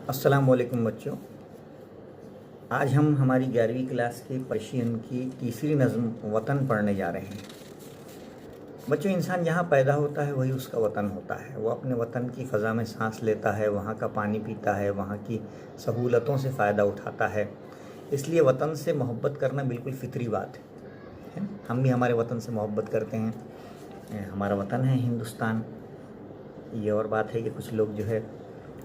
अस्सलाम वालेकुम बच्चों। आज हम हमारी 11वीं क्लास के पर्शियन की तीसरी नज़्म वतन पढ़ने जा रहे हैं। बच्चों, इंसान जहाँ पैदा होता है वही उसका वतन होता है। वो अपने वतन की फ़ज़ा में सांस लेता है, वहाँ का पानी पीता है, वहाँ की सहूलतों से फ़ायदा उठाता है। इसलिए वतन से मोहब्बत करना बिल्कुल फ़ितरी बात है ना? हम भी हमारे वतन से मोहब्बत करते हैं। हमारा वतन है हिंदुस्तान। ये और बात है कि कुछ लोग जो है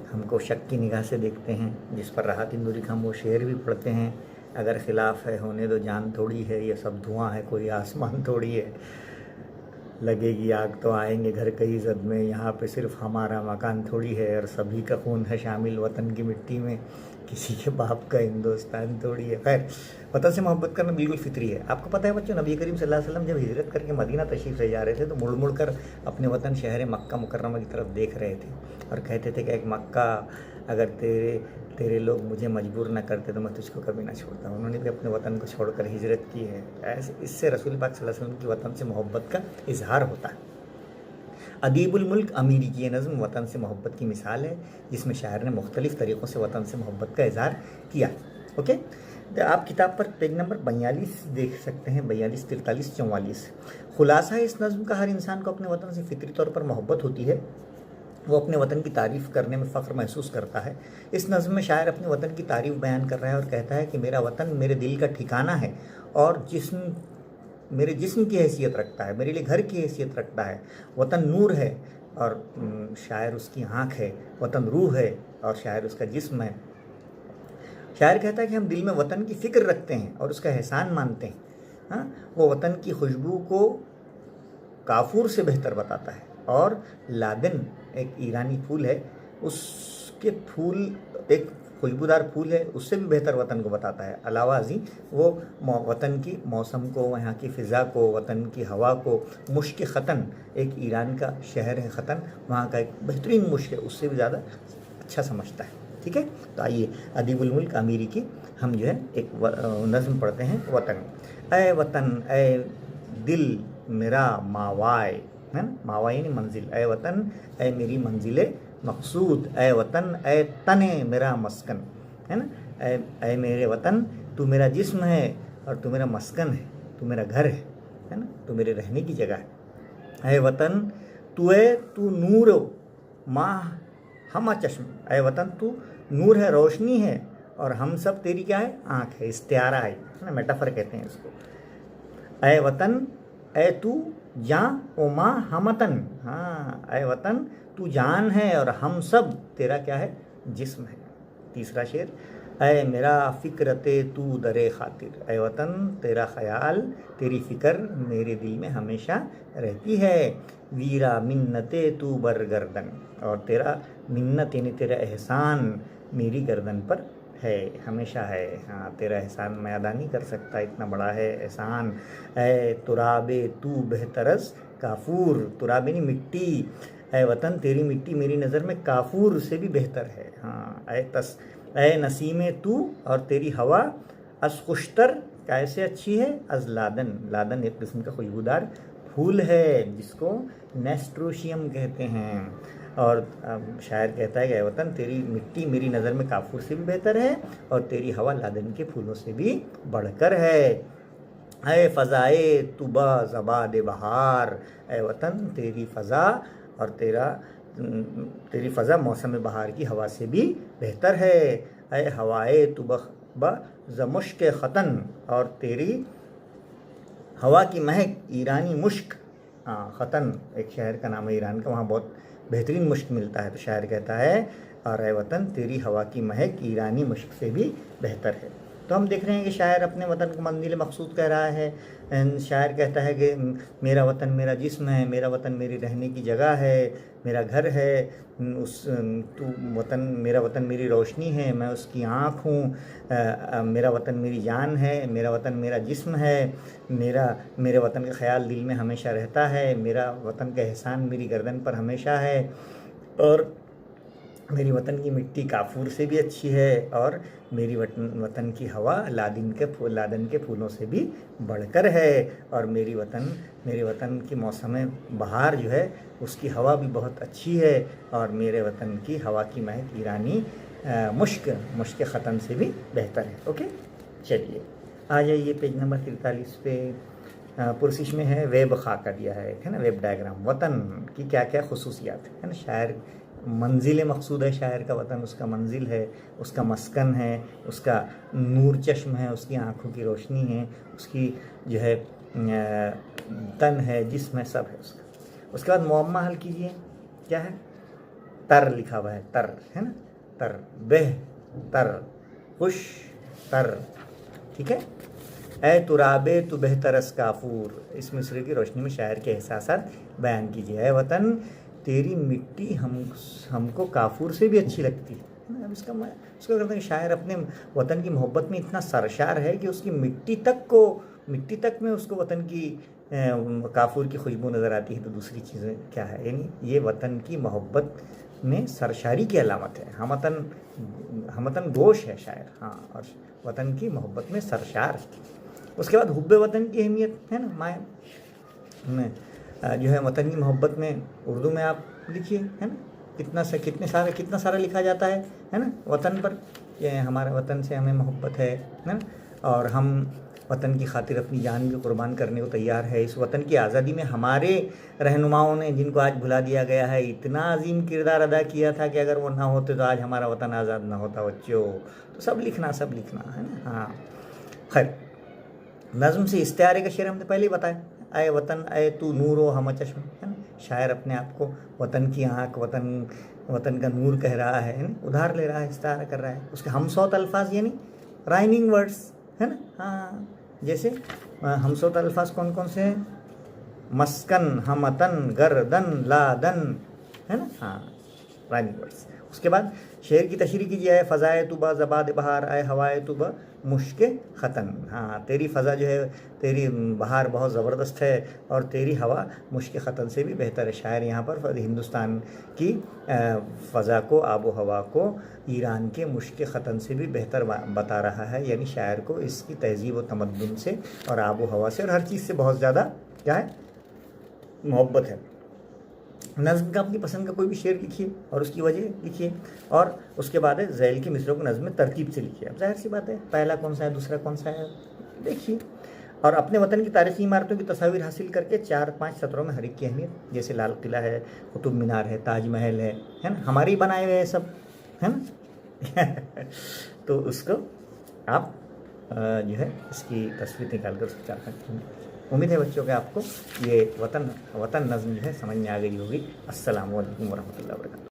हमको शक की निगाह से देखते हैं, जिस पर राहत इंदौरी का हम वो शेर भी पढ़ते हैं, अगर खिलाफ है होने दो जान थोड़ी है, ये सब धुआं है कोई आसमान थोड़ी है, लगेगी आग तो आएंगे घर कई जद में, यहाँ पे सिर्फ हमारा मकान थोड़ी है, और सभी का खून है शामिल वतन की मिट्टी में, किसी के बाप का हिंदुस्तान थोड़ी है। खैर, वतन से मोहब्बत करना बिल्कुल फितरी है। आपको पता है बच्चों, नबी करीम सल्लल्लाहु अलैहि वसल्लम जब हिजरत करके मदीना तशरीफ़ ले जा रहे थे तो मुड़ मुड़ कर अपने वतन शहर मक्का मुकर्रमा की तरफ देख रहे थे और कहते थे कि एक मक्का, अगर तेरे लोग मुझे मजबूर न करते तो मैं तुझको कभी ना छोड़ता। उन्होंने भी अपने वतन को छोड़कर हिजरत की है। ऐसे इससे रसूल पाक सल्लल्लाहु अलैहि वसल्लम की वतन से मोहब्बत का इजहार होता है। अदीबुल मुल्क अमीरी की ये नज़्म वतन से मोहब्बत की मिसाल है, जिसमें शायर ने मुख्तलिफ़ तरीक़ों से वतन से मोहब्बत का इजहार किया। ओके, तो आप किताब पर पेज नंबर 42 देख सकते हैं, 42, 43, 44। खुलासा है इस नज़्म का, हर इंसान को अपने वतन से फितरी तौर पर मोहब्बत होती है। वो अपने वतन की तारीफ़ करने में फ़ख्र महसूस करता है। इस नज़्म में शायर अपने वतन की तारीफ़ बयान कर रहा है और कहता है कि मेरा वतन मेरे दिल का ठिकाना है और मेरे जिस्म की हैसियत रखता है, मेरे लिए घर की हैसियत रखता है। वतन नूर है और शायर उसकी आँख है, वतन रूह है और शायर उसका जिस्म है। शायर कहता है कि हम दिल में वतन की फ़िक्र रखते हैं और उसका एहसान मानते हैं। हाँ, वो वतन की खुशबू को काफूर से बेहतर बताता है, और लादेन एक ईरानी फूल है, उसके फूल एक खुशबूदार फूल है, उससे भी बेहतर वतन को बताता है। अलावाजी वो वतन की मौसम को, वहाँ की फ़िज़ा को, वतन की हवा को, मुश्क ख़तन, एक ईरान का शहर है ख़तन, वहाँ का एक बेहतरीन मुश्क है, उससे भी ज़्यादा अच्छा समझता है। ठीक है, तो आइए अदीबुल मुल्क अमीरी की हम जो है एक नज़्म पढ़ते हैं। वतन, ए वतन ए दिल मेरा मावाए, है ना, मावा यानी मंजिल। ए वतन ए मेरी मंजिल मकसूद, ए वतन ए तने मेरा मस्कन, है ना। ए मेरे वतन, तू मेरा जिस्म है और तू मेरा मस्कन है, तू मेरा घर है ना, तू मेरे रहने की जगह है। ए वतन तू नूर माह हम चश्म, ए वतन तू नूर है, रोशनी है, और हम सब तेरी क्या है, आँख है, इस्तिआरा है ना, मेटाफर कहते हैं इसको। ए वतन ए तू जान ओ माँ हमतन, हाँ, ए वतन तू जान है और हम सब तेरा क्या है, जिस्म है। तीसरा शेर, ए मेरा फ़िक्रते तू दरे खातिर, ए वतन तेरा ख्याल, तेरी फ़िक्र मेरे दिल में हमेशा रहती है। वीरा मिन्नते तू बर गर्दन, और तेरा मिन्नत यानी तेरा एहसान मेरी गर्दन पर है, हमेशा है। हाँ, तेरा एहसान मैं अदा नहीं कर सकता, इतना बड़ा है एहसान। ए तुराबे तू बेहतरस काफूर, तुराबे नहीं मिट्टी, ए वतन तेरी मिट्टी मेरी नज़र में काफूर से भी बेहतर है। हाँ, ए नसीमे तू, और तेरी हवा अस खुशतर कैसे अच्छी है, अज लादन, लादन एक किस्म का खुशबूदार फूल है जिसको नेस्ट्रोशियम कहते हैं। और शायर कहता है कि वतन तेरी मिट्टी मेरी नज़र में काफूर से भी बेहतर है और तेरी हवा लादन के फूलों से भी बढ़कर है। ए फ़ज़ाए तुबा ज़बाद बहार, ए वतन तेरी फ़ज़ा और तेरी फ़ज़ा मौसम बहार की हवा से भी बेहतर है। ए हवाए तुबा ज़मुश्क ख़तन, और तेरी हवा की महक ईरानी मुश्क, ख़तन एक शहर का नाम है ईरान का, वहाँ बहुत बेहतरीन मुश्क मिलता है। तो शायर कहता है, और ए वतन तेरी हवा की महक ईरानी मुश्क से भी बेहतर है। तो हम देख रहे हैं कि शायर अपने वतन को मंजिल मकसूद कह रहा है। शायर कहता है कि मेरा वतन मेरा जिस्म है, मेरा वतन मेरी रहने की जगह है, मेरा घर है, मेरा वतन मेरी रोशनी है, मैं उसकी आँख हूँ, मेरा वतन मेरी जान है, मेरा वतन मेरा जिस्म है, मेरे वतन का ख्याल दिल में हमेशा रहता है, मेरा वतन का एहसान मेरी गर्दन पर हमेशा है, और मेरी वतन की मिट्टी काफूर से भी अच्छी है, और मेरी वतन की हवा लादन के फूलों से भी बढ़कर है, और मेरे वतन की मौसम बहार जो है उसकी हवा भी बहुत अच्छी है, और मेरे वतन की हवा की महक ईरानी मुश्क मुश्क ख़तन से भी बेहतर है। ओके, चलिए आ जाइए पेज नंबर 43 पे। पुरसिश में है वेब खाका दिया है ना, वेब डायग्राम। वतन की क्या क्या खसूसियात है ना। शायर मंजिल मकसूद है, शायर का वतन उसका मंजिल है, उसका मस्कन है, उसका नूर चश्म है, उसकी आँखों की रोशनी है, उसकी जो है तन है, जिस्म है, सब है उसका। उसके बाद मुअम्मा हल कीजिए, क्या है? तर लिखा हुआ है, तर है ना, तर, बेह तर, खुश तर, ठीक है। ए तुराबे तु बेहतरस काफूर, इस मिसरे की रोशनी में शायर के एहसासात बयान कीजिए। ए वतन तेरी मिट्टी हमको काफूर से भी अच्छी लगती है। अब इसका करते हैं, शायर अपने वतन की मोहब्बत में इतना सरशार है कि उसकी मिट्टी तक में उसको वतन की काफूर की खुशबू नज़र आती है। तो दूसरी चीज़ें क्या है, यानी ये वतन की मोहब्बत में सरशारी की अलामत है। हमतन गोश है शायर, हाँ, और वतन की मोहब्बत में सरशार। उसके बाद हुब्बे वतन की अहमियत है ना, माए में जो है वतन की मोहब्बत में उर्दू में आप लिखिए, है ना, कितना सारा लिखा जाता है ना वतन पर। ये हमारे वतन से हमें मोहब्बत है ना, और हम वतन की खातिर अपनी जान भी कुर्बान करने को तैयार है। इस वतन की आज़ादी में हमारे रहनुमाओं ने, जिनको आज भुला दिया गया है, इतना अजीम किरदार अदा किया था कि अगर वो ना होते तो आज हमारा वतन आज़ाद ना होता बच्चों। तो सब लिखना है ना। हाँ, खैर, नज़्म से इस्तिआरे का शेर हमने पहले ही बताया, आए वतन आए तू नूरो हम चश्म, है ना। शायर अपने आप को वतन की आँख, वतन का नूर कह रहा है ना, उधार ले रहा है, इस्तिआरा कर रहा है। उसके हमसौत अल्फाज यानी राइमिंग वर्ड्स, है ना। हाँ, जैसे हमसौत अल्फाज कौन कौन से हैं? मस्कन, हमतन, गर्दन, लादन, है ना। हाँ, राइमिंग वर्ड्स। उसके बाद शेर की तशरीह कीजिए, आए फ़ज़ाए तुबा ज़बाद बहार, आए हवाए तुबा मुश्के ख़तन। हाँ, तेरी फ़ज़ा जो है, तेरी बहार बहुत ज़बरदस्त है और तेरी हवा मुश्के ख़तन से भी बेहतर है। शायर यहाँ पर हिंदुस्तान की फ़ज़ा को, आबो हवा को ईरान के मुश्के ख़तन से भी बेहतर बता रहा है। यानी शायर को इसकी तहज़ीब व तमद्दुन से और आबो हवा से और हर चीज़ से बहुत ज़्यादा क्या है, मोहब्बत है। नज़्म का अपनी पसंद का कोई भी शेर लिखिए और उसकी वजह लिखिए, और उसके बाद है ज़ैल के मिसरों को नज़्म में तरतीब से लिखिए। अब जाहिर सी बात है, पहला कौन सा है, दूसरा कौन सा है, देखिए। और अपने वतन की तारीख़ी इमारतों की तस्वीर हासिल करके 4-5 सत्रों में हर एक की अहमियत, जैसे लाल किला है, कुतुब मीनार है, ताजमहल है ना, हमारे ही बनाए हुए हैं सब, है ना। तो उसको आप जो है इसकी तस्वीर निकाल कर उसको 4-5। उम्मीद है बच्चों के आपको ये वतन नज़्म जो है समझ में आ गई होगी। अस्सलामु अलैकुम वरहमतुल्लाहि वबरकातुहू।